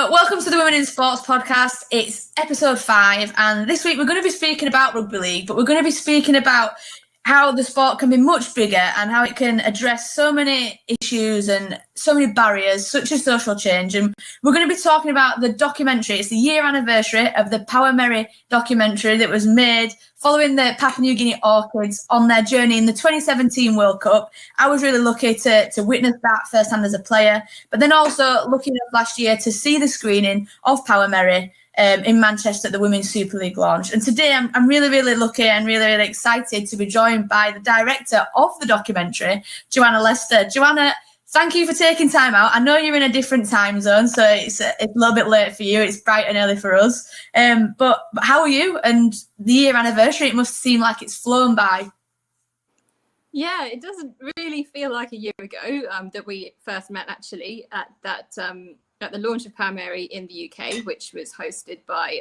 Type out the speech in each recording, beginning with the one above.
Welcome to the Women in Sports podcast. It's episode 5, and this week we're going to be speaking about rugby league, but we're going to be speaking about how the sport can be much bigger and how it can address so many issues and so many barriers, such as social change. And we're going to be talking about the documentary. It's the year anniversary of the Power Mary documentary that was made following the Papua New Guinea Orchids on their journey in the 2017 World Cup. I was really lucky to witness that firsthand as a player, but then also looking up last year to see the screening of Power Mary in Manchester at the Women's Super League launch. And today I'm really, really lucky and really, really excited to be joined by the director of the documentary, Joanna Lester. Joanna, thank you for taking time out. I know you're in a different time zone, so it's a little bit late for you. It's bright and early for us. But how are you? And the year anniversary, it must seem like it's flown by. Yeah, it doesn't really feel like a year ago that we first met, actually, at the launch of Power Mary in the UK, which was hosted by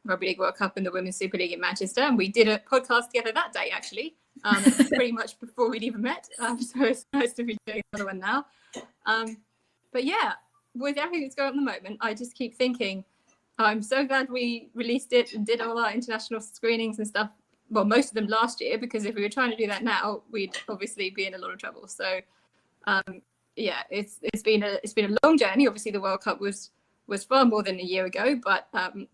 Rugby League World Cup and the Women's Super League in Manchester. And we did a podcast together that day, actually, pretty much before we'd even met. So it's nice to be doing another one now. But yeah, with everything that's going on at the moment, I just keep thinking, I'm so glad we released it and did all our international screenings and stuff. Well, most of them last year, because if we were trying to do that now, we'd obviously be in a lot of trouble. So yeah, it's been a long journey. Obviously, the World Cup was far more than a year ago, but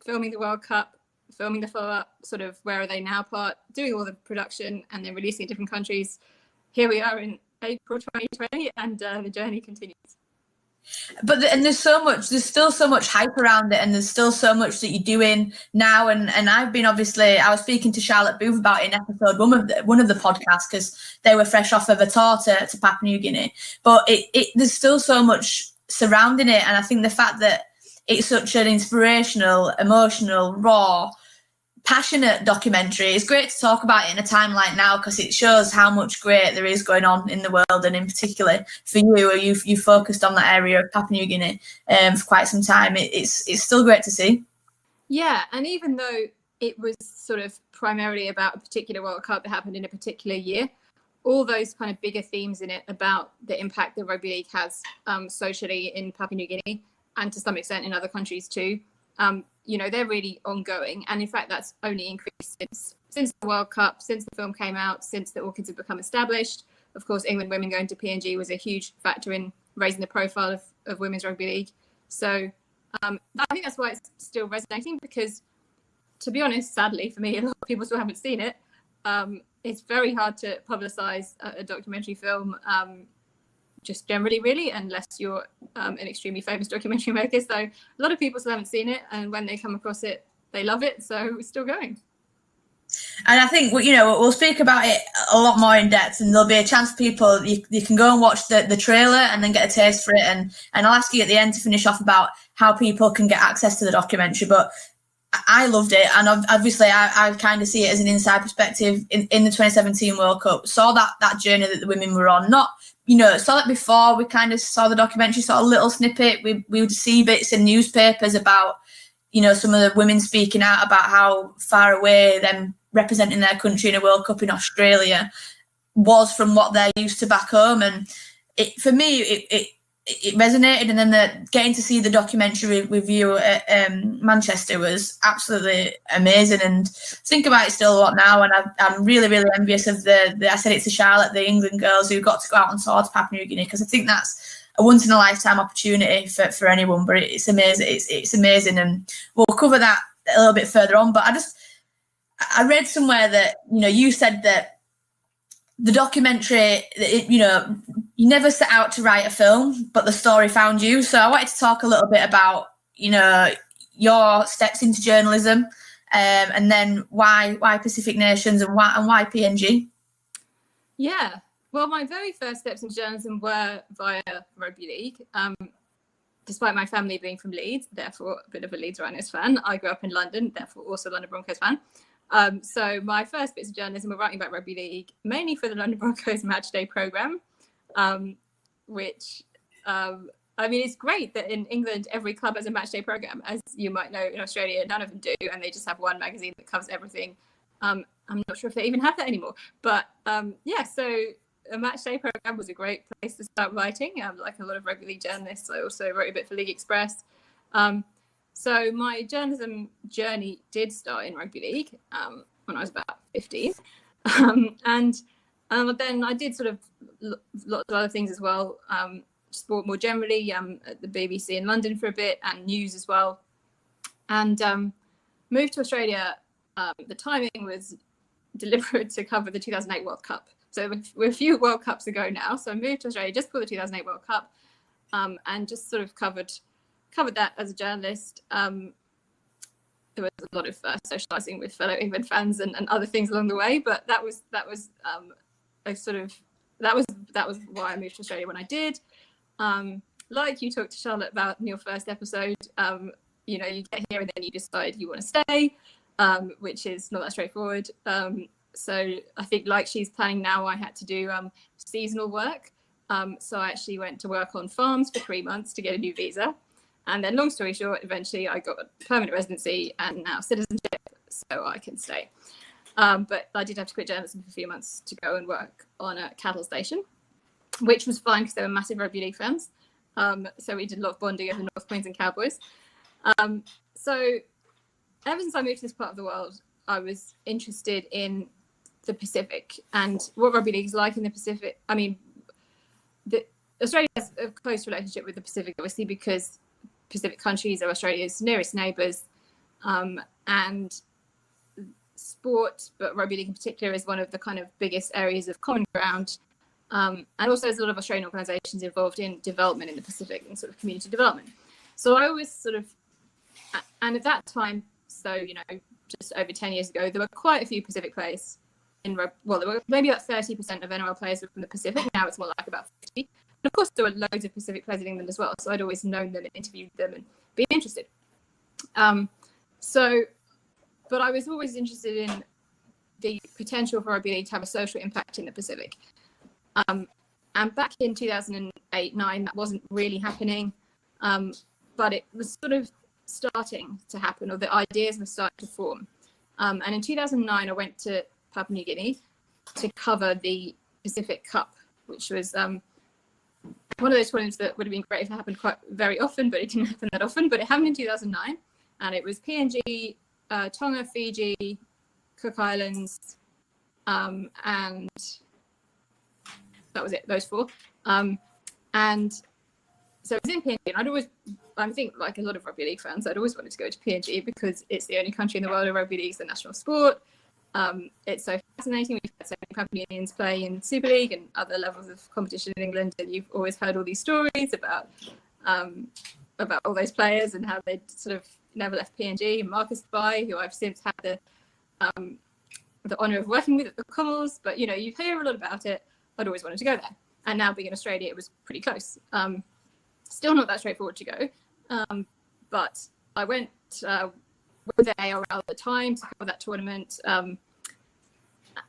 filming the World Cup, filming the follow-up, sort of where are they now part, doing all the production, and then releasing in different countries. Here we are in April 2020, and the journey continues. But there's still so much hype around it, and there's still so much that you're doing now. And I've been, obviously, I was speaking to Charlotte Booth about it in episode one of the podcasts, because they were fresh off of a tour to Papua New Guinea. But there's still so much surrounding it, and I think the fact that it's such an inspirational, emotional, raw, passionate documentary. It's great to talk about it in a time like now, because it shows how much great there is going on in the world, and in particular for you, you focused on that area of Papua New Guinea for quite some time. It's still great to see. Yeah, and even though it was sort of primarily about a particular World Cup that happened in a particular year, all those kind of bigger themes in it about the impact that rugby league has socially in Papua New Guinea, and to some extent in other countries too, they're really ongoing. And in fact, that's only increased since the World Cup, since the film came out, since the Orchids have become established. Of course, England women going to PNG was a huge factor in raising the profile of women's rugby league. So I think that's why it's still resonating, because, to be honest, sadly for me, a lot of people still haven't seen it. It's very hard to publicise a documentary film just generally, really, unless you're an extremely famous documentary maker. So a lot of people still haven't seen it, and when they come across it, they love it. So it's still going. And I think, we'll speak about it a lot more in depth, and there'll be a chance for people, you can go and watch the trailer and then get a taste for it. And I'll ask you at the end to finish off about how people can get access to the documentary. But I loved it, and obviously I kind of see it as an inside perspective in the 2017 World Cup. Saw that journey that the women were on. Saw it before. We kind of saw the documentary, saw a little snippet. We would see bits in newspapers about, some of the women speaking out about how far away them representing their country in a World Cup in Australia was from what they're used to back home. And for me, it resonated. And then getting to see the documentary with you at Manchester was absolutely amazing. And think about it still a lot now. And I'm really, really envious of I said it to Charlotte, the England girls who got to go out and tour to Papua New Guinea, because I think that's a once in a lifetime opportunity for anyone. But it's amazing. It's amazing. And we'll cover that a little bit further on. But I read somewhere that, you said that the documentary, you never set out to write a film, but the story found you. So I wanted to talk a little bit about, your steps into journalism, and then why Pacific Nations and why PNG. Yeah, well, my very first steps in journalism were via rugby league. Despite my family being from Leeds, therefore a bit of a Leeds Rhinos fan, I grew up in London, therefore also a London Broncos fan. So my first bits of journalism were writing about rugby league, mainly for the London Broncos matchday programme, which, it's great that in England, every club has a matchday programme. As you might know, in Australia, none of them do, and they just have one magazine that covers everything. I'm not sure if they even have that anymore. But so a matchday programme was a great place to start writing. Like a lot of rugby league journalists, I also wrote a bit for League Express. So my journalism journey did start in rugby league when I was about 15. And then I did sort of lots of other things as well, sport more generally, at the BBC in London for a bit, and news as well. And moved to Australia. The timing was deliberate to cover the 2008 World Cup. So we're a few World Cups ago now. So I moved to Australia just for the 2008 World Cup, and just sort of covered that as a journalist. There was a lot of socialising with fellow England fans and other things along the way, but that was why I moved to Australia when I did. Like you talked to Charlotte about in your first episode, you get here and then you decide you want to stay, which is not that straightforward. So I think, like she's planning now, I had to do seasonal work. So I actually went to work on farms for 3 months to get a new visa. And then, long story short, eventually I got a permanent residency and now citizenship, so I can stay. But I did have to quit journalism for a few months to go and work on a cattle station, which was fine because they were massive rugby league fans. So we did a lot of bonding over the North Queensland Cowboys. So ever since I moved to this part of the world, I was interested in the Pacific and what rugby league is like in the Pacific. I mean, Australia has a close relationship with the Pacific, obviously, because Pacific countries are Australia's nearest neighbours, and sport, but rugby league in particular, is one of the kind of biggest areas of common ground. And also there's a lot of Australian organisations involved in development in the Pacific and sort of community development. So I always sort of, and at that time, so, just over 10 years ago, there were quite a few Pacific players there were maybe about 30% of NRL players were from the Pacific. Now it's more like about 50. And of course, there were loads of Pacific players in England as well. So I'd always known them and interviewed them and been interested. But I was always interested in the potential for rugby league to have a social impact in the Pacific. And back in 2008-9, that wasn't really happening. But it was sort of starting to happen, or the ideas were starting to form. And in 2009, I went to Papua New Guinea to cover the Pacific Cup, which was one of those tournaments that would have been great if it happened quite very often, but it didn't happen that often. But it happened in 2009, and it was PNG, Tonga, Fiji, Cook Islands, and that was it, those four. And so it was in PNG, and I think like a lot of rugby league fans, I'd always wanted to go to PNG because it's the only country in the world where rugby league is the national sport. It's so fascinating. We've had so many Papua New Guineans play in Super League and other levels of competition in England, and you've always heard all these stories about all those players and how they sort of never left PNG. Marcus Bai, who I've since had the honour of working with at the Commons, but you hear a lot about it. I'd always wanted to go there, and now being in Australia, it was pretty close. Still not that straightforward to go, but I went with the ARL at the time to cover that tournament,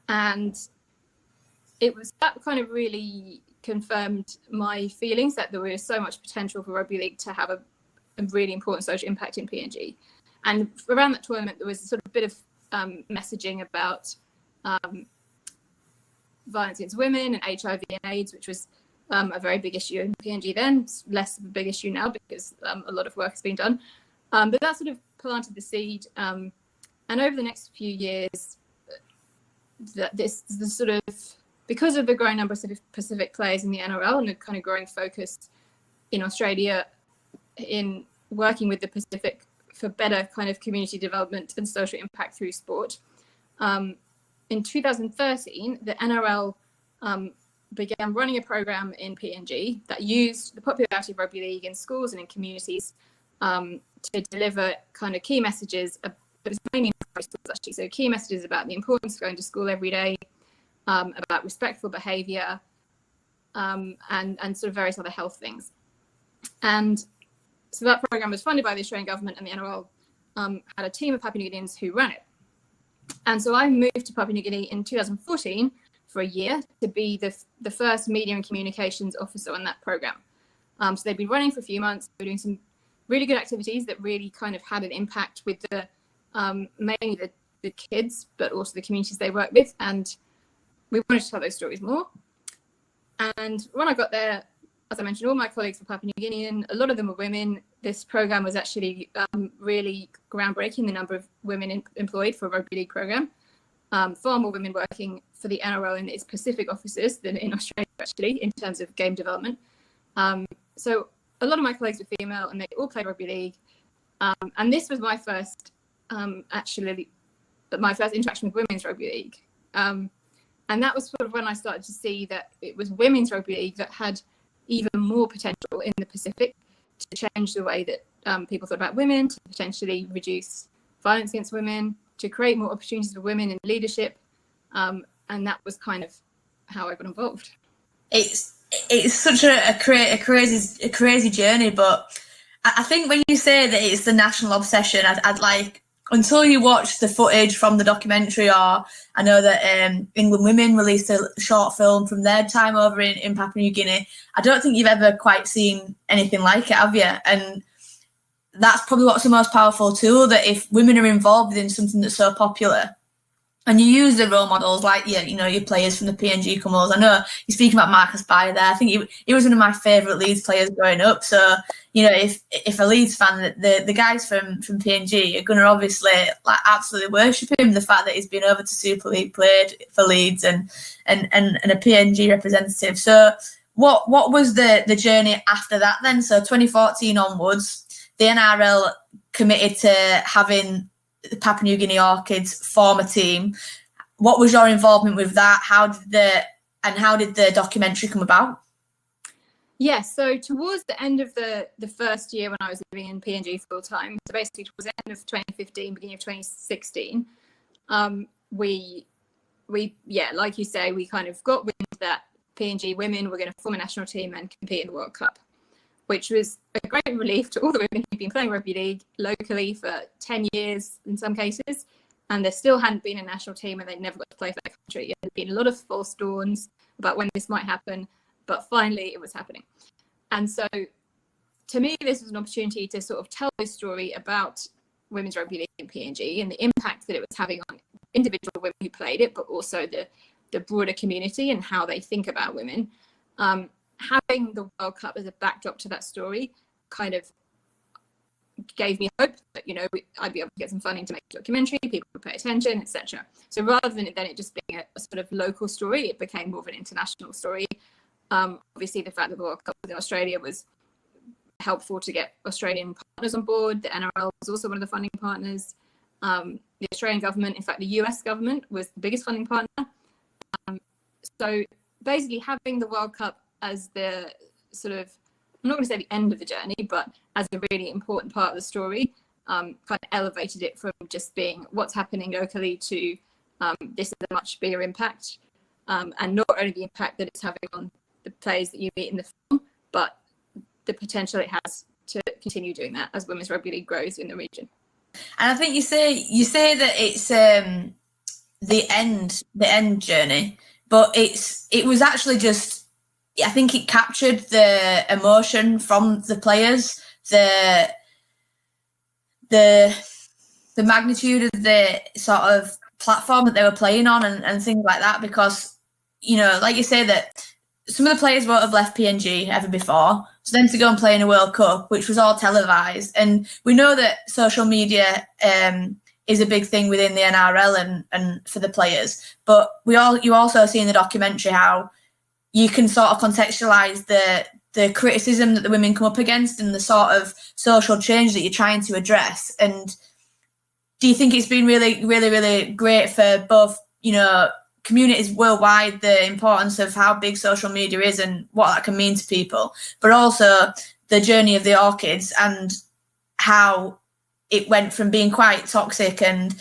and it was that kind of really confirmed my feelings that there was so much potential for rugby league to have a really important social impact in PNG. And around that tournament, there was sort of a bit of messaging about violence against women and HIV and AIDS, which was a very big issue in PNG then. It's less of a big issue now because a lot of work has been done. But that sort of planted the seed. And over the next few years, because of the growing number of Pacific players in the NRL and the kind of growing focus in Australia in working with the Pacific for better kind of community development and social impact through sport. In 2013, the NRL began running a program in PNG that used the popularity of rugby league in schools and in communities to deliver kind of key messages. It was mainly in primary schools, actually. So key messages about the importance of going to school every day, about respectful behaviour, and sort of various other health things. And so that program was funded by the Australian government, and the NRL had a team of Papua New Guineans who ran it. And so I moved to Papua New Guinea in 2014 for a year to be the first media and communications officer on that program. So they'd been running for a few months, doing some really good activities that really kind of had an impact with the mainly the kids, but also the communities they work with. And we wanted to tell those stories more. And when I got there, as I mentioned, all my colleagues were Papua New Guinean. A lot of them were women. This program was actually really groundbreaking, the number of women employed for a rugby league program. Far more women working for the NRL in its Pacific offices than in Australia, actually, in terms of game development. So a lot of my colleagues were female, and they all played rugby league. And this was my first, my first interaction with women's rugby league. And that was sort of when I started to see that it was women's rugby league that had even more potential in the Pacific to change the way that people thought about women, to potentially reduce violence against women, to create more opportunities for women in leadership. And that was kind of how I got involved. It's such a crazy journey, but I think when you say that it's the national obsession, I'd like, until you watch the footage from the documentary, or I know that England Women released a short film from their time over in Papua New Guinea, I don't think you've ever quite seen anything like it, have you? And that's probably what's the most powerful tool, that if women are involved in something that's so popular, and you use the role models like your players from the PNG Comos. I know you're speaking about Marcus Bayer there. I think he was one of my favourite Leeds players growing up. So if a Leeds fan, the guys from PNG are going to obviously like absolutely worship him. The fact that he's been over to Super League, played for Leeds, and a PNG representative. So what was the journey after that then? So 2014 onwards, the NRL committed to having the Papua New Guinea Orchids form a team. What was your involvement with that? How did the documentary come about? Yeah, so towards the end of the first year when I was living in PNG full time, so basically towards the end of 2015, beginning of 2016, we like you say, we kind of got wind that PNG women were going to form a national team and compete in the World Cup, which was a great relief to all the women who've been playing rugby league locally for 10 years in some cases, and there still hadn't been a national team and they'd never got to play for their country. There had been a lot of false dawns about when this might happen, but finally it was happening. And so to me, this was an opportunity to sort of tell this story about women's rugby league in PNG and the impact that it was having on individual women who played it, but also the broader community and how they think about women. Having the World Cup as a backdrop to that story kind of gave me hope that I'd be able to get some funding to make a documentary, people would pay attention, etc. So rather than it just being a sort of local story, it became more of an international story. Obviously, the fact that the World Cup was in Australia was helpful to get Australian partners on board. The NRL was also one of the funding partners. The Australian government, in fact, the US government was the biggest funding partner. So basically, having the World Cup as the sort of, I'm not going to say the end of the journey, but as a really important part of the story, kind of elevated it from just being what's happening locally to this is a much bigger impact, and not only the impact that it's having on the players that you meet in the film, but the potential it has to continue doing that as women's rugby league grows in the region. And I think you say that it's the end journey, but it was actually just, I think it captured the emotion from the players, the magnitude of the sort of platform that they were playing on and things like that, because like you say, that some of the players won't have left PNG ever before, so then to go and play in a World Cup, which was all televised, and we know that social media is a big thing within the NRL and for the players, but you also see in the documentary how you can sort of contextualize the criticism that the women come up against and the sort of social change that you're trying to address. And do you think it's been really, really, really great for both, communities worldwide, the importance of how big social media is and what that can mean to people, but also the journey of the Orchids and how it went from being quite toxic and,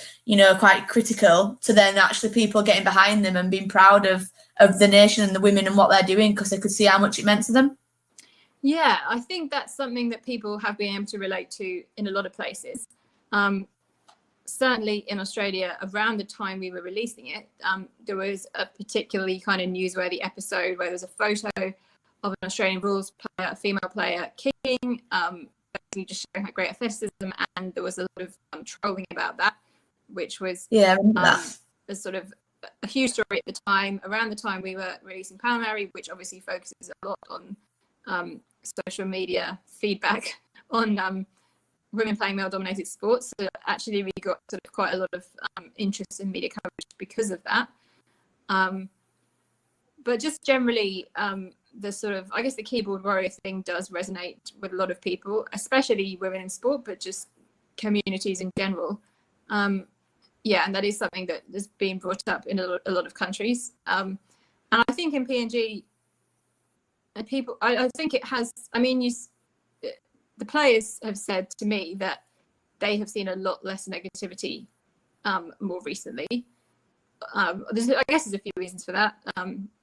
quite critical to then actually people getting behind them and being proud of the nation and the women and what they're doing because they could see how much it meant to them? Yeah, I think that's something that people have been able to relate to in a lot of places. Certainly in Australia, around the time we were releasing it, there was a particularly kind of newsworthy episode where there was a photo of an Australian rules player, a female player, kicking, basically just showing her great athleticism, and there was a lot of trolling about that, which was a sort of a huge story at the time, around the time we were releasing Palamary, which obviously focuses a lot on social media feedback on women playing male-dominated sports. So actually, we got sort of quite a lot of interest in media coverage because of that. But just generally, the sort of, I guess the keyboard warrior thing does resonate with a lot of people, especially women in sport, but just communities in general. Yeah, and that is something that has been brought up in a lot of countries. And I think in PNG, people, I think it has, I mean, the players have said to me that they have seen a lot less negativity more recently. I guess there's a few reasons for that.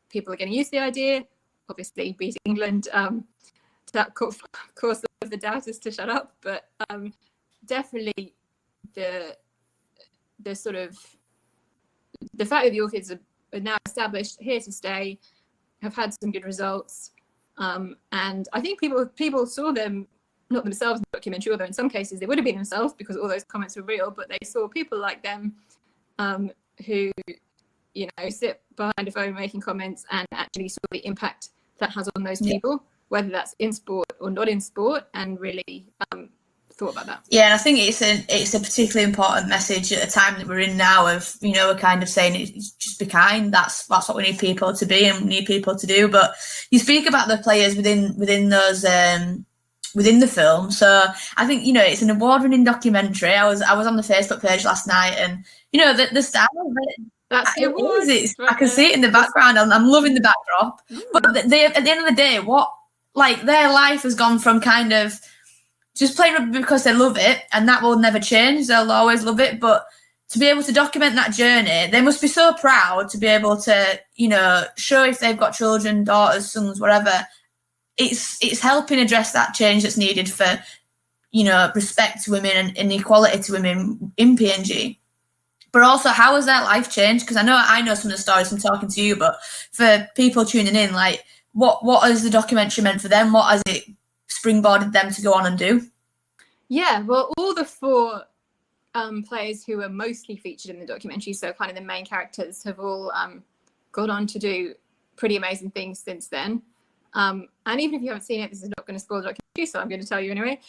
People are getting used to the idea, obviously beating England, that caused the doubters to shut up, but definitely the sort of the fact that the Orchids are now established, here to stay, have had some good results, and I think people saw them, not themselves in the documentary, although in some cases they would have been themselves because all those comments were real, but they saw people like them who, you know, sit behind a phone making comments and actually saw the impact that has on those people, whether that's in sport or not in sport, and really thought about that. Yeah, and I think it's a particularly important message at a time that we're in now of, you know, we're kind of saying it's just be kind. That's what we need people to be and we need people to do. But you speak about the players within those within the film. So I think, you know, it's an award-winning documentary. I was on the Facebook page last night, and you know the style of it. That's the award. I can see it in the background. I'm loving the backdrop. But they, at the end of the day, their life has gone from kind of just playing rugby because they love it, and that will never change. They'll always love it. But to be able to document that journey, they must be so proud to be able to, you know, show if they've got children, daughters, sons, whatever. It's helping address that change that's needed for, you know, respect to women and equality to women in PNG. But also, how has their life changed? Because I know some of the stories from talking to you, but for people tuning in, like, what has the documentary meant for them? What has it springboarded them to go on and do? Yeah, well, all the four players who were mostly featured in the documentary, so kind of the main characters, have all gone on to do pretty amazing things since then. And even if you haven't seen it, this is not going to spoil the documentary, so I'm going to tell you anyway.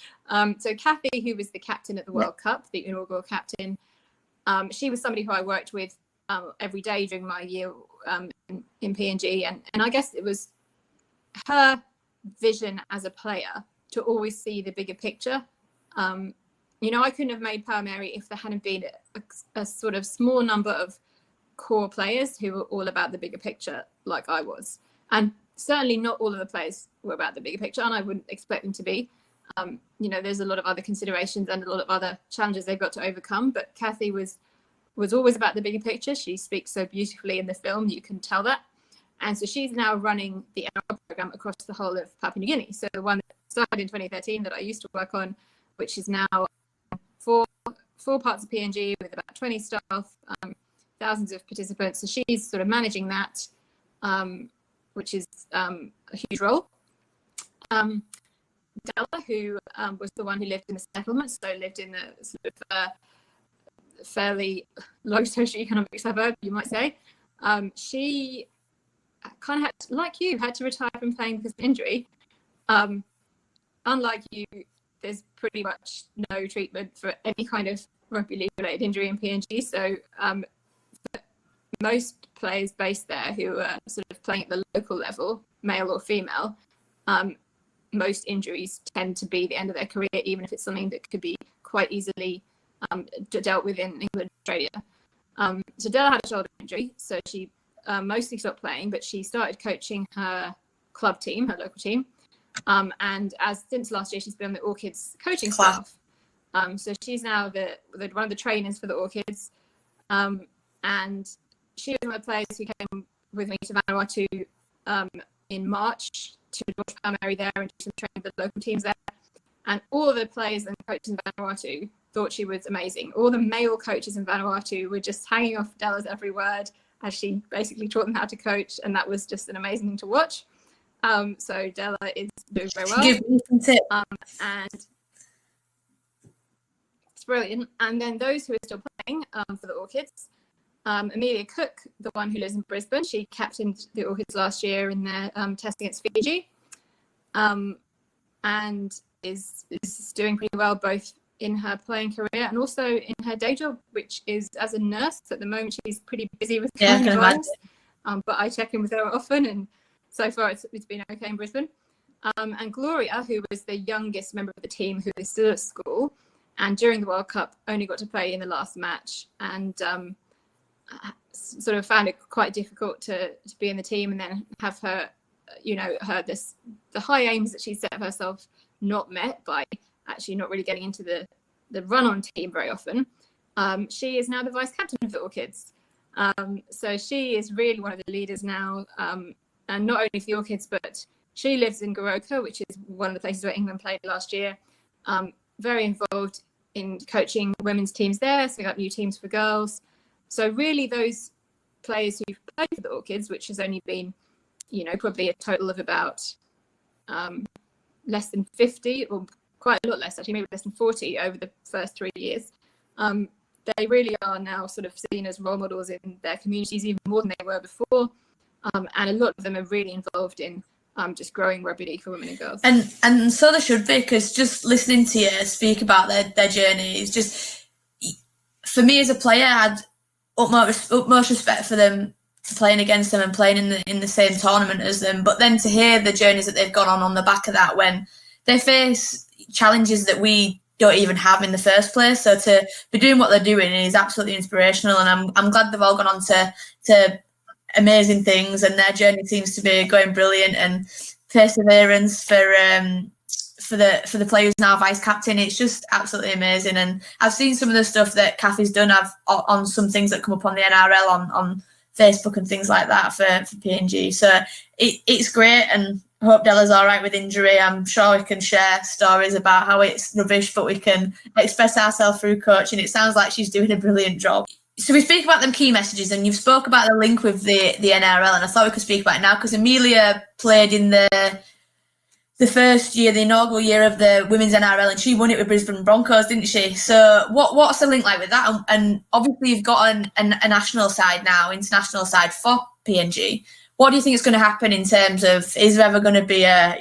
So Kathy, who was the captain at the World Cup, the inaugural captain, she was somebody who I worked with every day during my year in PNG, and I guess it was her vision as a player to always see the bigger picture. You know, I couldn't have made Power Mary if there hadn't been a sort of small number of core players who were all about the bigger picture, like I was. And certainly not all of the players were about the bigger picture, and I wouldn't expect them to be. You know, there's a lot of other considerations and a lot of other challenges they've got to overcome, but Kathy was always about the bigger picture. She speaks so beautifully in the film, you can tell that. And so she's now running the NRL program across the whole of Papua New Guinea. So the one that started in 2013 that I used to work on, which is now four parts of PNG with about 20 staff, thousands of participants. So she's sort of managing that, which is a huge role. Della, who was the one who lived in the settlements, so lived in the sort of fairly low socioeconomic suburb, you might say. She kind of had, like you, had to retire from playing because of injury. Unlike you, there's pretty much no treatment for any kind of rugby league related injury in PNG. So most players based there who are sort of playing at the local level, male or female, most injuries tend to be the end of their career, even if it's something that could be quite easily dealt with in England and Australia. So Della had a shoulder injury, so she mostly stopped playing, but she started coaching her club team, her local team. And since last year, she's been on the Orchids coaching staff. So she's now one of the trainers for the Orchids. And she was one of the players who came with me to Vanuatu in March to watch Power Mary there and do some training with the local teams there. And all of the players and coaches in Vanuatu thought she was amazing. All the male coaches in Vanuatu were just hanging off Della's every word as she basically taught them how to coach, and that was just an amazing thing to watch. So Della is doing very well. Give me some tips. And it's brilliant. And then those who are still playing for the Orchids, Amelia Cook, the one who lives in Brisbane, she captained the Orchids last year in their test against Fiji. and is doing pretty well both in her playing career and also in her day job, which is as a nurse. At the moment, she's pretty busy with coronavirus, but I check in with her often, and so far it's been okay in Brisbane. And Gloria, who was the youngest member of the team who is still at school, and during the World Cup only got to play in the last match, and sort of found it quite difficult to be in the team and then have her, the high aims that she set of herself not met by actually not really getting into the run-on team very often. She is now the vice captain of the Orchids. So she is really one of the leaders now, and not only for the Orchids, but she lives in Goroka, which is one of the places where England played last year. Very involved in coaching women's teams there, setting up new teams for girls. So really those players who've played for the Orchids, which has only been, probably a total of about less than 50, or quite a lot less actually, maybe less than 40 over the first 3 years. They really are now sort of seen as role models in their communities, even more than they were before. And a lot of them are really involved in just growing rugby league for women and girls. And so they should be, because just listening to you speak about their journey is just, for me as a player, I had utmost respect for them, playing against them and playing in the same tournament as them. But then to hear the journeys that they've gone on the back of that, when they face challenges that we don't even have in the first place, so to be doing what they're doing is absolutely inspirational. And I'm glad they've all gone on to amazing things, and their journey seems to be going brilliant. And perseverance for the players now vice captain, it's just absolutely amazing. And I've seen some of the stuff that Kathy's done on some things that come up on the NRL on Facebook and things like that for PNG. So it's great, and I hope Della's all right with injury. I'm sure we can share stories about how it's rubbish, but we can express ourselves through coaching. It sounds like she's doing a brilliant job. So we speak about them key messages, and you've spoke about the link with the NRL, and I thought we could speak about it now because Amelia played in the first year, the inaugural year of the women's NRL, and she won it with Brisbane Broncos, didn't she? So what's the link like with that? And obviously you've got a national side now, international side for PNG. What do you think is going to happen in terms of, is there ever going to be a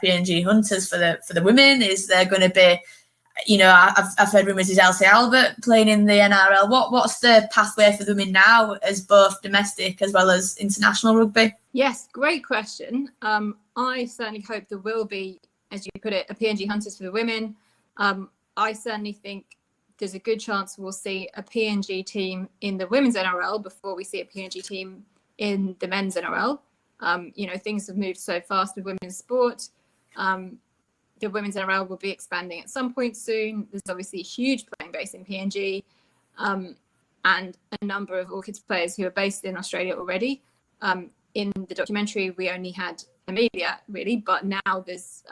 PNG Hunters for the women? Is there going to be, I've heard rumours is Elsie Albert playing in the NRL. What's the pathway for the women now, as both domestic as well as international rugby? Yes, great question. I certainly hope there will be, as you put it, a PNG Hunters for the women. I certainly think there's a good chance we'll see a PNG team in the women's NRL before we see a PNG team in the men's NRL. Things have moved so fast with women's sport. The women's NRL will be expanding at some point soon. There's obviously a huge playing base in PNG, and a number of Orchids players who are based in Australia already. In the documentary, we only had Amelia, really, but now there's,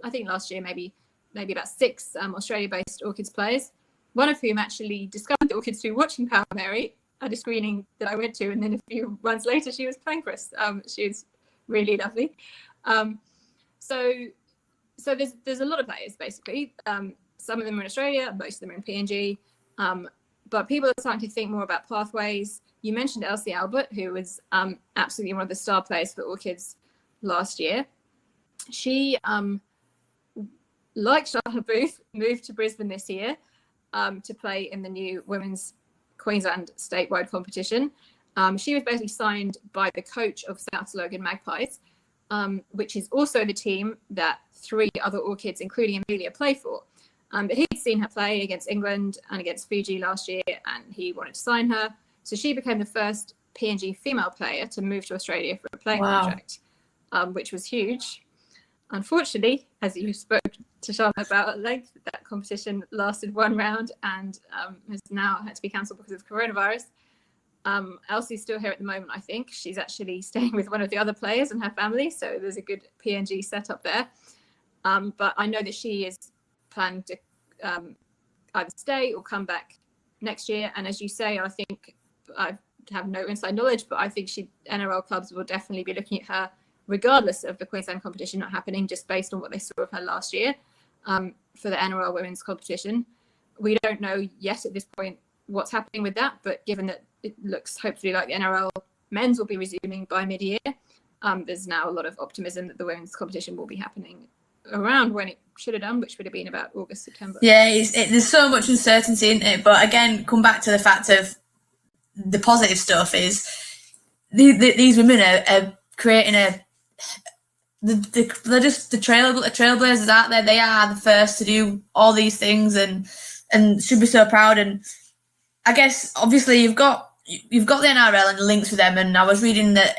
I think last year, maybe about 6 Australia-based Orchids players, one of whom actually discovered the Orchids through watching Power Mary at a screening that I went to, and then a few months later, she was playing for us. She was really lovely. So there's a lot of players, basically. Some of them are in Australia, most of them are in PNG. But people are starting to think more about pathways. You mentioned Elsie Albert, who was absolutely one of the star players for Orchids last year. She, like Charlotte Booth, moved to Brisbane this year to play in the new women's Queensland statewide competition. She was basically signed by the coach of South Logan Magpies, which is also the team that 3 other Orchids, including Amelia, play for. But he'd seen her play against England and against Fiji last year, and he wanted to sign her. So she became the first PNG female player to move to Australia for a playing contract, which was huge. Unfortunately, as you spoke to Charlotte about at length, that competition lasted 1 round and has now had to be cancelled because of coronavirus. Elsie's still here at the moment, I think. She's actually staying with one of the other players and her family, so there's a good PNG setup there. But I know that she is planning to either stay or come back next year. And as you say, I think, I have no inside knowledge, but I think NRL clubs will definitely be looking at her regardless of the Queensland competition not happening, just based on what they saw of her last year for the NRL women's competition. We don't know yet at this point what's happening with that, but given that it looks hopefully like the NRL men's will be resuming by mid-year, there's now a lot of optimism that the women's competition will be happening around when it should have done, which would have been about August, September. Yeah, there's so much uncertainty in it. But again, come back to the fact of the positive stuff is these women are creating they're just the trailblazers out there. They are the first to do all these things and should be so proud. And I guess obviously you've got the NRL and the links with them. And I was reading that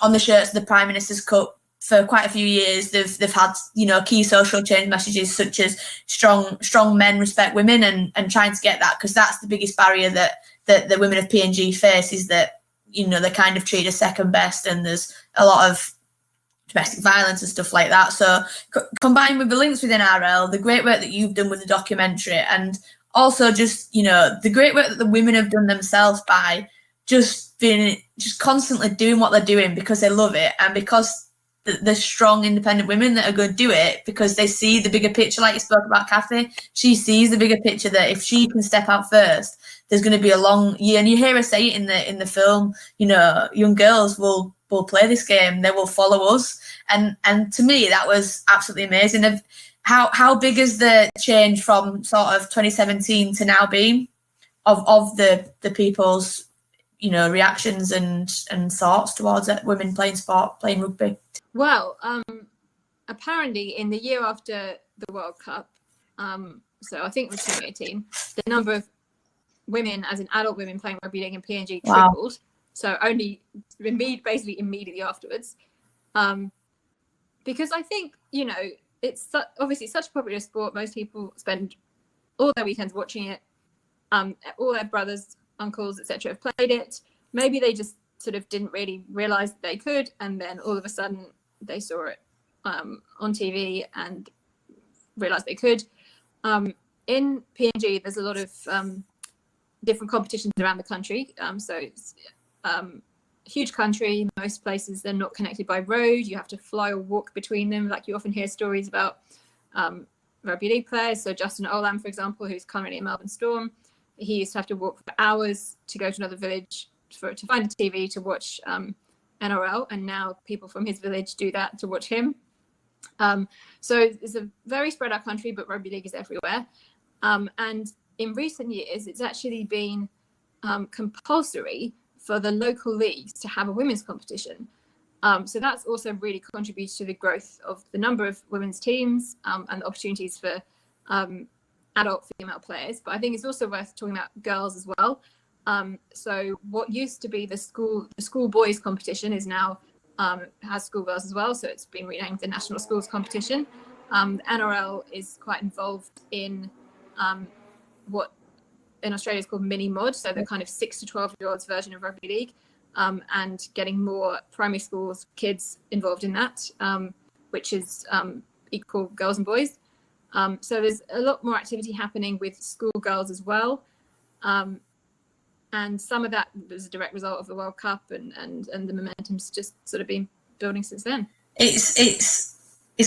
on the shirts of the Prime Minister's Cup for quite a few years, they've had key social change messages such as strong men respect women and trying to get that, because that's the biggest barrier that the women of PNG face, is that they're kind of treated as second best, and there's a lot of domestic violence and stuff like that. So combined with the links within NRL, the great work that you've done with the documentary, and also just the great work that the women have done themselves by just constantly doing what they're doing because they love it, and because the strong independent women that are going to do it because they see the bigger picture. Like you spoke about Kathy, she sees the bigger picture, that if she can step out first, there's going to be a long year. And you hear her say it in the film, young girls will play this game, they will follow us. And to me, that was absolutely amazing. Of how big has the change from sort of 2017 to now been of the people's reactions and thoughts towards it, women playing rugby? Well, apparently in the year after the World Cup, so I think it was 2018, the number of women, as in adult women playing rugby league in PNG, tripled. Wow. So only basically immediately afterwards. Because I think, it's obviously such a popular sport. Most people spend all their weekends watching it. All their brothers, uncles, etc. have played it. Maybe they just sort of didn't really realise that they could, and then all of a sudden they saw it on TV and realised they could. In PNG, there's a lot of different competitions around the country. So it's a huge country. Most places they're not connected by road. You have to fly or walk between them. Like you often hear stories about rugby league players. So Justin Olam, for example, who's currently in Melbourne Storm, he used to have to walk for hours to go to another village to find a TV to watch NRL, and now people from his village do that to watch him. So it's a very spread out country, but rugby league is everywhere. And in recent years, it's actually been compulsory for the local leagues to have a women's competition. So that's also really contributed to the growth of the number of women's teams and the opportunities for adult female players. But I think it's also worth talking about girls as well. So what used to be the school boys competition is now has schoolgirls as well. So it's been renamed the National Schools Competition. The NRL is quite involved in what in Australia is called mini mod, so the kind of 6 to 12-year-olds version of rugby league, and getting more primary schools kids involved in that, which is equal girls and boys. So there's a lot more activity happening with schoolgirls as well. And some of that was a direct result of the World Cup, and the momentum's just sort of been building since then. It's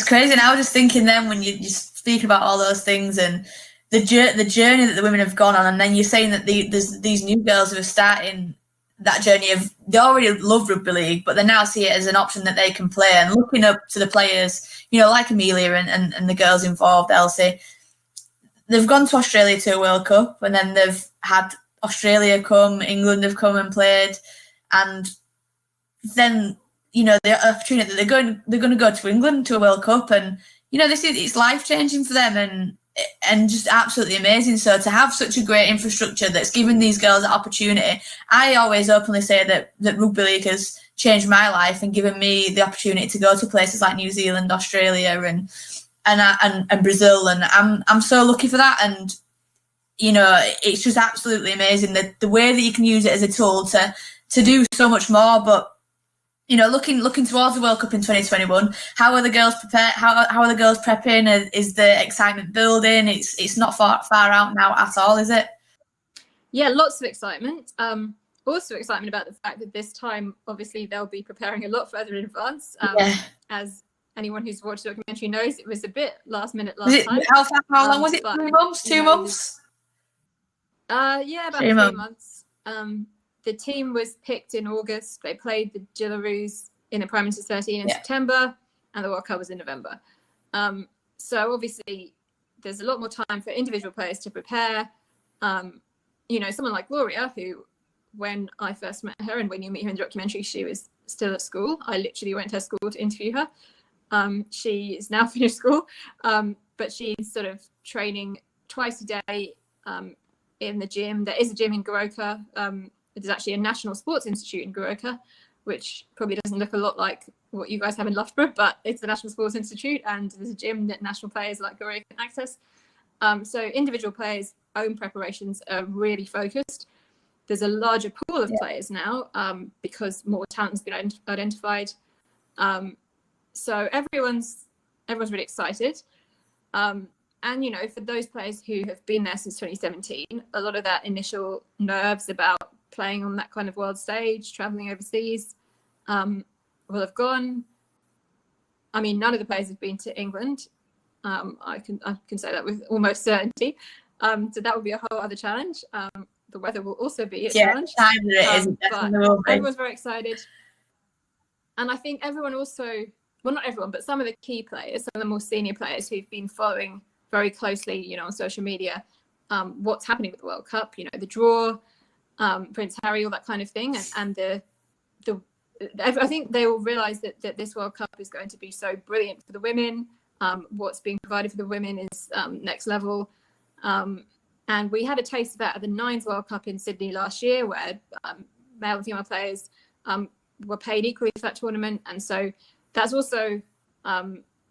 crazy. And I was just thinking then when you speak about all those things and the journey that the women have gone on, and then you're saying that there's these new girls who are starting that journey of, they already love rugby league, but they now see it as an option that they can play, and looking up to the players, like Amelia and the girls involved, Elsie. They've gone to Australia to a World Cup, and then they've had Australia come, England have come and played, and then the opportunity that they're going to go to England to a World Cup, and it's life changing for them and just absolutely amazing. So to have such a great infrastructure that's given these girls that opportunity, I always openly say that rugby league has changed my life and given me the opportunity to go to places like New Zealand, Australia, and Brazil, and I'm so lucky for that. And it's just absolutely amazing that the way that you can use it as a tool to do so much more. But looking towards the World Cup in 2021, how are the girls prepared? How are the girls prepping? Is the excitement building? It's not far out now at all, is it? Yeah, lots of excitement. Also excitement about the fact that this time, obviously, they'll be preparing a lot further in advance. As anyone who's watched the documentary knows, it was a bit last minute last time. How long was it? 3 months? 2 months? Yeah, about 3 months. The team was picked in August. They played the Jillaroos in the Prime Minister's 13 in September, and the World Cup was in November. So obviously there's a lot more time for individual players to prepare. You know, someone like Gloria, who, when I first met her and when you meet her in the documentary, she was still at school. I literally went to her school to interview her. She is now finished school, but she's sort of training twice a day in the gym. There is a gym in Goroka. There's actually a National Sports Institute in Goroka, which probably doesn't look a lot like what you guys have in Loughborough, but it's the National Sports Institute, and there's a gym that national players like Goroka can access. So individual players' own preparations are really focused. There's a larger pool of players now because more talent has been identified. So everyone's really excited. And, you know, for those players who have been there since 2017, a lot of that initial nerves about playing on that kind of world stage, traveling overseas, will have gone. I mean, none of the players have been to England. I can say that with almost certainty. So that would be a whole other challenge. The weather will also be a challenge. Everyone's very excited. And I think everyone also, well, not everyone, but some of the key players, some of the more senior players who've been following very closely, you know, on social media, what's happening with the World Cup, you know, the draw, Prince Harry, all that kind of thing. And I think they will realise that this World Cup is going to be so brilliant for the women. What's being provided for the women is next level. And we had a taste of that at the Nines World Cup in Sydney last year, where male and female players were paid equally for that tournament. And so that's also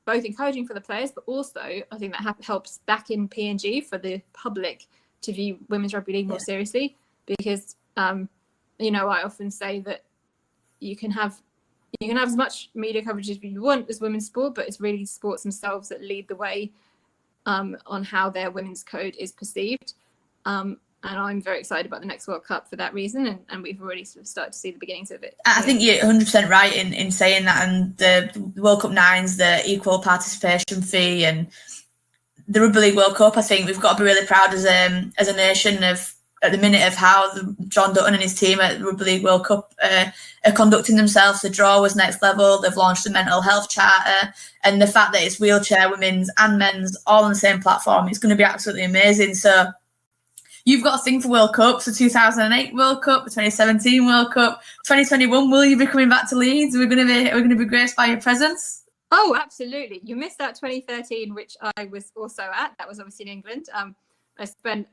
both encouraging for the players, but also I think that helps back in PNG for the public to view women's rugby league more seriously, because you know, I often say that you can have as much media coverage as you want as women's sport, but it's really sports themselves that lead the way on how their women's code is perceived. And I'm very excited about the next World Cup for that reason, and we've already sort of started to see the beginnings of it. I think you're 100% right in saying that, and the World Cup Nines, the equal participation fee, and the Rugby League World Cup. I think we've got to be really proud as a nation of, at the minute, of how John Dutton and his team at the Rugby League World Cup are conducting themselves. The draw was next level. They've launched a mental health charter, and the fact that it's wheelchair women's and men's all on the same platform, it's going to be absolutely amazing. So you've got a thing for World Cups, the 2008 World Cup, the 2017 World Cup, 2021. Will you be coming back to Leeds? We're going to be graced by your presence. Oh, absolutely. You missed out 2013, which I was also at. That was obviously in England. I spent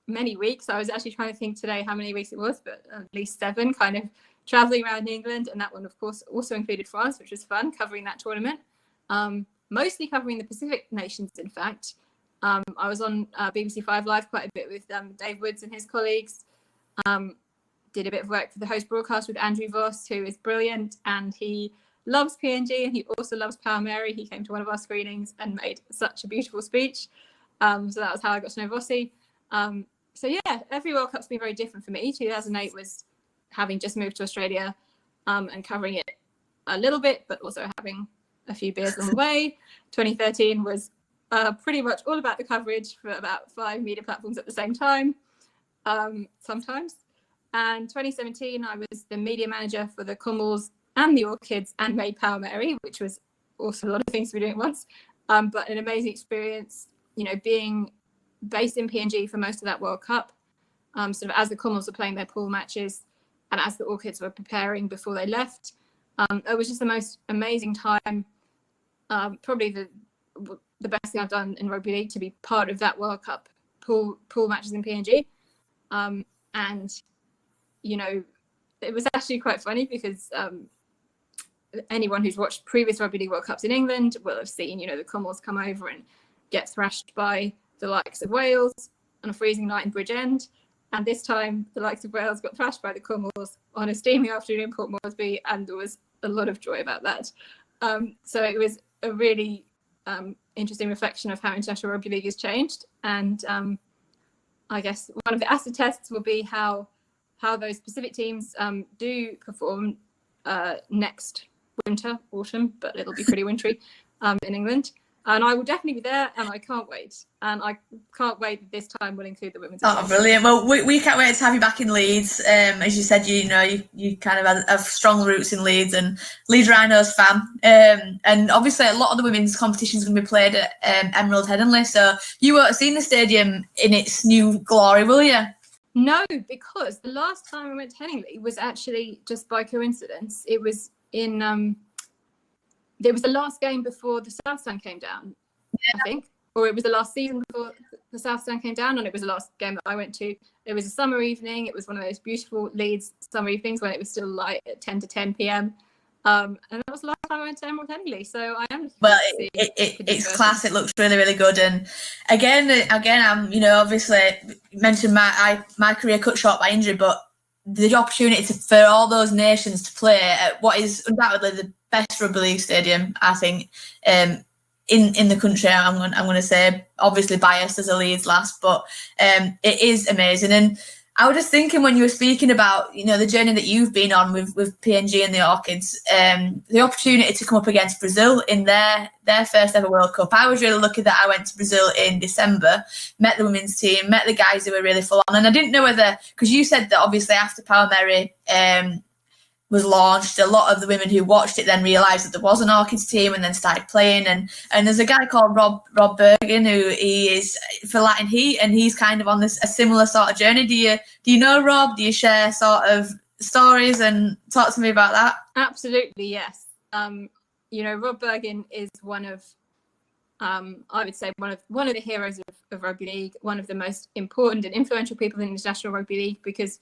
many weeks. I was actually trying to think today how many weeks it was, but at least 7, kind of traveling around England. And that one, of course, also included France, which was fun, covering that tournament. Mostly covering the Pacific nations, in fact. I was on BBC 5 Live quite a bit with Dave Woods and his colleagues. Did a bit of work for the host broadcast with Andrew Voss, who is brilliant, and he loves PNG, and he also loves Power Mary. He came to one of our screenings and made such a beautiful speech. So that was how I got to know Vossi. So yeah, every World Cup's been very different for me. 2008 was having just moved to Australia and covering it a little bit, but also having a few beers on the way. 2013 was pretty much all about the coverage for about 5 media platforms at the same time, sometimes. And 2017, I was the media manager for the Commonwealth and the Orchids and made Power Mary, which was also a lot of things to be doing at once, but an amazing experience, you know, being based in PNG for most of that World Cup, sort of as the Commonwealths were playing their pool matches and as the Orchids were preparing before they left. It was just the most amazing time, probably the best thing I've done in rugby league, to be part of that World Cup pool matches in PNG. And, you know, it was actually quite funny because anyone who's watched previous Rugby League World Cups in England will have seen, you know, the Commonwealths come over and get thrashed by the likes of Wales on a freezing night in Bridgend. And this time, the likes of Wales got thrashed by the Commonwealths on a steamy afternoon in Port Moresby, and there was a lot of joy about that. So it was a really interesting reflection of how international rugby league has changed. And I guess one of the acid tests will be how those specific teams do perform next winter, autumn, but it'll be pretty wintry in England. And I will definitely be there, and I can't wait. And I can't wait that this time will include the women's. Oh, brilliant. Well, we can't wait to have you back in Leeds. As you said, you kind of have strong roots in Leeds, and Leeds Rhinos fan. And obviously a lot of the women's competition is going to be played at Emerald Headingley. So you won't have seen the stadium in its new glory, will you? No, because the last time I went to Headingley was actually just by coincidence. It was in... It was the last game before the South Stand came down, I think, or it was the last season before the South Stand came down, and it was the last game that I went to. It was a summer evening. It was one of those beautiful Leeds summer evenings when it was still light at 10 to 10 p.m. And that was the last time I went to Emerald Headingley. So I am. Well, it's class. It looks really, really good. And again, I'm obviously mentioned my career cut short by injury, but the opportunity for all those nations to play at what is undoubtedly the best rugby league stadium, I think, in the country. I'm going to say, obviously biased as a Leeds lass, but it is amazing. And I was just thinking when you were speaking about the journey that you've been on with PNG and the Orchids, the opportunity to come up against Brazil in their first ever World Cup. I was really lucky that I went to Brazil in December, met the women's team, met the guys who were really full on, and I didn't know whether, because you said that obviously after Power Mary was launched, a lot of the women who watched it then realised that there was an Orchids team and then started playing. And there's a guy called Rob Bergen who he is for Latin Heat, and he's kind of on a similar sort of journey. Do you know Rob? Do you share sort of stories, and talk to me about that? Absolutely, yes. Rob Bergen is one of I would say one of the heroes of rugby league, one of the most important and influential people in international rugby league, because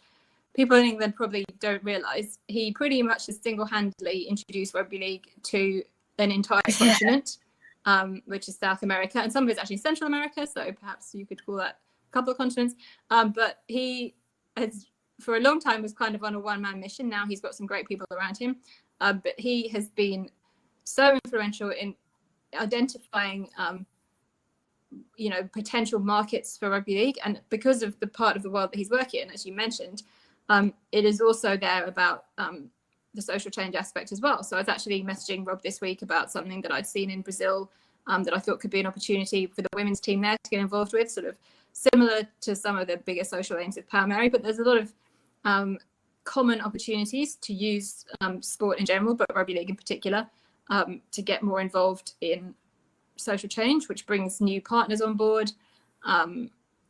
people in England probably don't realise he pretty much has single-handedly introduced rugby league to an entire continent, which is South America, and some of it's actually Central America, so perhaps you could call that a couple of continents. But he has, for a long time, was kind of on a one-man mission. Now he's got some great people around him, but he has been so influential in identifying potential markets for rugby league. And because of the part of the world that he's working in, as you mentioned, it is also there about the social change aspect as well. So I was actually messaging Rob this week about something that I'd seen in Brazil that I thought could be an opportunity for the women's team there to get involved with, sort of similar to some of the bigger social aims with Power Mary. But there's a lot of common opportunities to use sport in general, but rugby league in particular, to get more involved in social change, which brings new partners on board.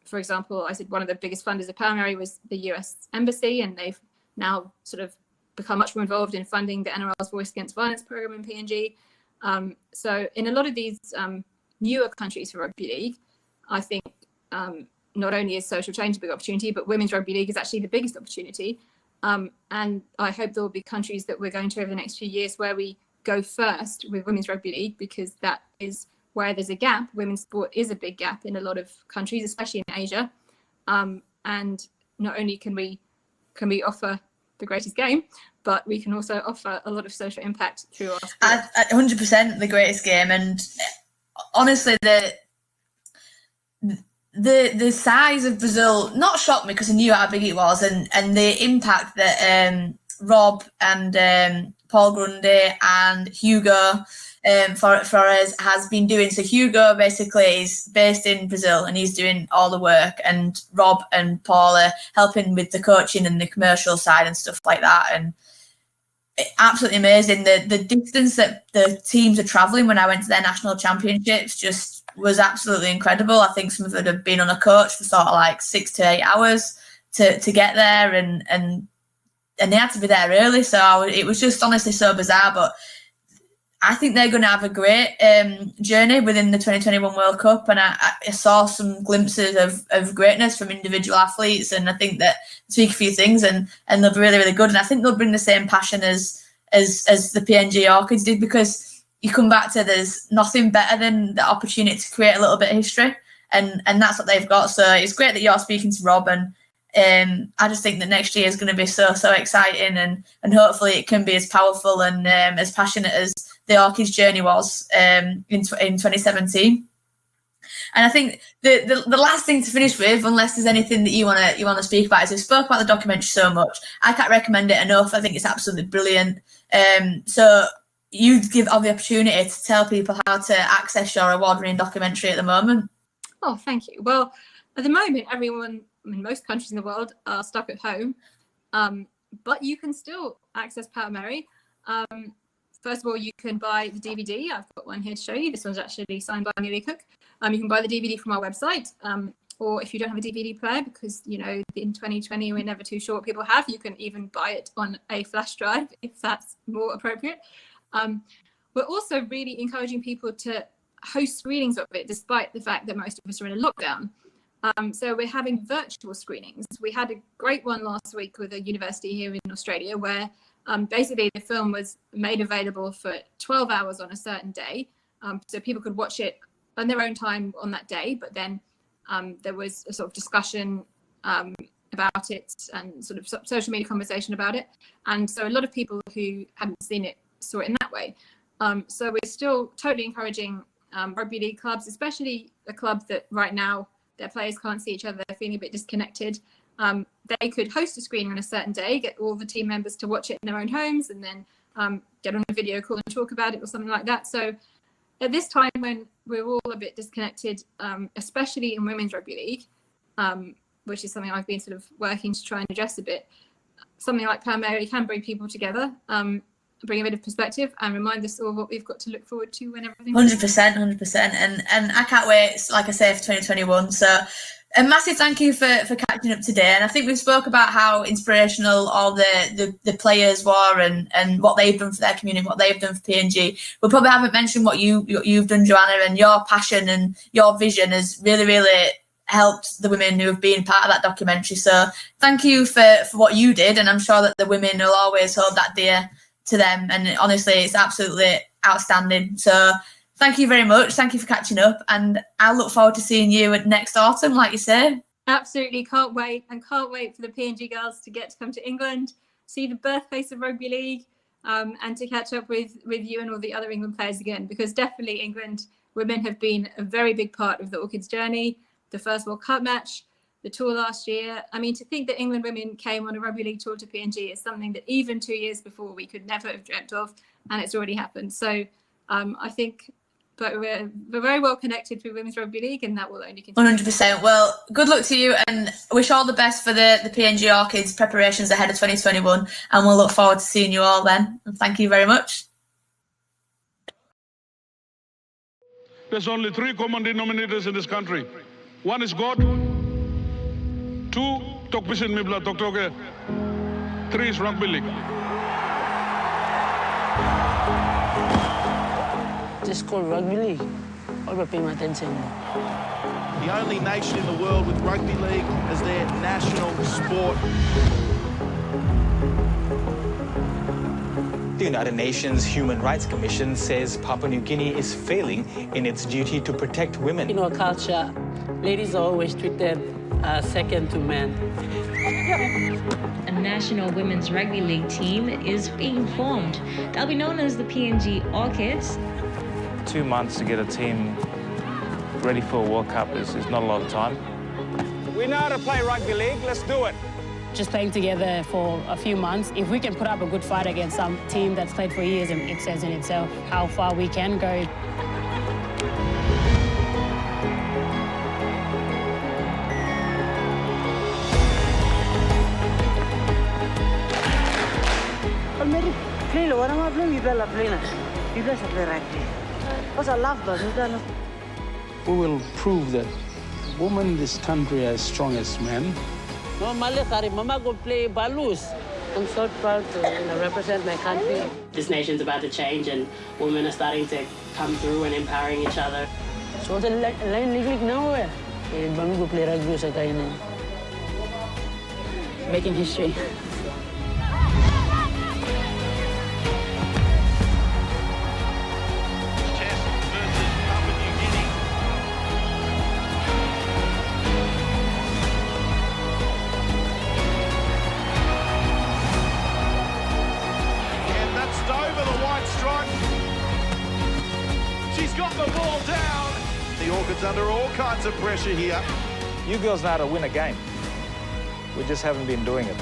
For example, I said one of the biggest funders of Power Mary was the US Embassy, and they've now sort of become much more involved in funding the NRL's Voice Against Violence program in PNG. So in a lot of these newer countries for rugby league, I think not only is social change a big opportunity, but women's rugby league is actually the biggest opportunity. And I hope there will be countries that we're going to over the next few years where we go first with women's rugby league, because that is where there's a gap. Women's sport is a big gap in a lot of countries, especially in Asia. And not only can we offer the greatest game, but we can also offer a lot of social impact through our sport. 100% the greatest game. And honestly, the size of Brazil not shocked me, because I knew how big it was, and the impact that Rob and Paul Grundy and Hugo Flores has been doing. So Hugo basically is based in Brazil and he's doing all the work, and Rob and Paul are helping with the coaching and the commercial side and stuff like that. And absolutely amazing. The distance that the teams are travelling when I went to their national championships just was absolutely incredible. I think some of them have been on a coach for sort of like 6 to 8 hours to get there, and they had to be there early. So it was just honestly so bizarre. But I think they're going to have a great journey within the 2021 World Cup. And I saw some glimpses of greatness from individual athletes. And I think that speak a few things and they'll be really, really good. And I think they'll bring the same passion as the PNG Orchids did, because you come back to there's nothing better than the opportunity to create a little bit of history. And that's what they've got. So it's great that you're speaking to Rob, and I just think that next year is going to be so exciting, and hopefully it can be as powerful and as passionate as the Orchids journey was in 2017. And I think the last thing to finish with, unless there's anything that you want to speak about, is we spoke about the documentary so much. I can't recommend it enough. I think it's absolutely brilliant. So you give the opportunity to tell people how to access your award-winning documentary at the moment. Oh, thank you. Well, at the moment, everyone in most countries in the world are stuck at home, but you can still access Power Mary. First of all, you can buy the DVD. I've got one here to show you. This one's actually signed by Amelia Cook. You can buy the DVD from our website, or if you don't have a DVD player, because you know in 2020 we're never too sure what people have, you can even buy it on a flash drive if that's more appropriate. We're also really encouraging people to host screenings of it, despite the fact that most of us are in a lockdown. So we're having virtual screenings. We had a great one last week with a university here in Australia where basically the film was made available for 12 hours on a certain day. So people could watch it on their own time on that day, but then there was a sort of discussion about it and sort of social media conversation about it. And so a lot of people who hadn't seen it saw it in that way. So we're still totally encouraging rugby league clubs, especially a club that right now their players can't see each other, they're feeling a bit disconnected. They could host a screening on a certain day, get all the team members to watch it in their own homes, and then get on a video call and talk about it or something like that. So at this time when we're all a bit disconnected, especially in women's rugby league, which is something I've been sort of working to try and address a bit, something like Power Mary can bring people together, bring a bit of perspective and remind us all what we've got to look forward to when everything 100%. And I can't wait, like I say, for 2021. So a massive thank you for catching up today. And I think we've spoke about how inspirational all the players were and what they've done for their community, what they've done for PNG. We probably haven't mentioned what you've done, Joanna, and your passion and your vision has really, really helped the women who have been part of that documentary. So thank you for what you did. And I'm sure that the women will always hold that dear to them. And honestly, it's absolutely outstanding. So thank you very much. Thank you for catching up. And I look forward to seeing you at next autumn, like you say. Absolutely. Can't wait. And can't wait for the PNG girls to get to come to England, see the birthplace of rugby league, and to catch up with you and all the other England players again, because definitely England women have been a very big part of the Orchids journey. The first World Cup match, the tour last year. I mean, to think that England women came on a rugby league tour to PNG is something that even 2 years before we could never have dreamt of, and it's already happened. So I think, but we're very well connected through Women's Rugby League, and that will only continue. 100%. Well, good luck to you, and wish all the best for the PNG Orchids preparations ahead of 2021, and we'll look forward to seeing you all then. And thank you very much. There's only 3 common denominators in this country. 1 is God. 2, Tokpisin Mibla Toktoke. 3 is rugby league. Just called rugby league. I'll be paying attention. The only nation in the world with rugby league as their national sport. The United Nations Human Rights Commission says Papua New Guinea is failing in its duty to protect women. In our culture, ladies are always treated second to men. A national women's rugby league team is being formed. They'll be known as the PNG Orchids. 2 months to get a team ready for a World Cup is not a lot of time. We know how to play rugby league, let's do it. Just playing together for a few months, if we can put up a good fight against some team that's played for years, and it says in itself how far we can go. We will prove that women in this country are as strong as men. Mama go play balloons. I'm so proud to represent my country. This nation's about to change, and women are starting to come through and empowering each other. So the line league nowhere. Mama go play rugby sa kainin. Making history. She's got the ball down. The Orchids under all kinds of pressure here. You girls know how to win a game. We just haven't been doing it.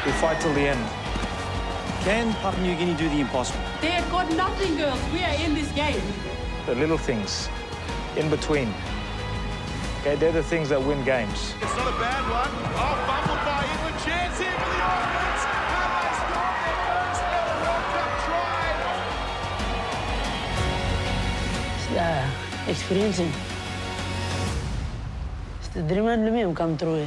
We fight till the end. Can Papua New Guinea do the impossible? They have got nothing, girls. We are in this game. The little things in between. Okay, they're the things that win games. It's not a bad one. Oh, fumbled by England. Chance here for the Orchards. And they score their first ever World Cup try. Experiencing. It's the dream and come true.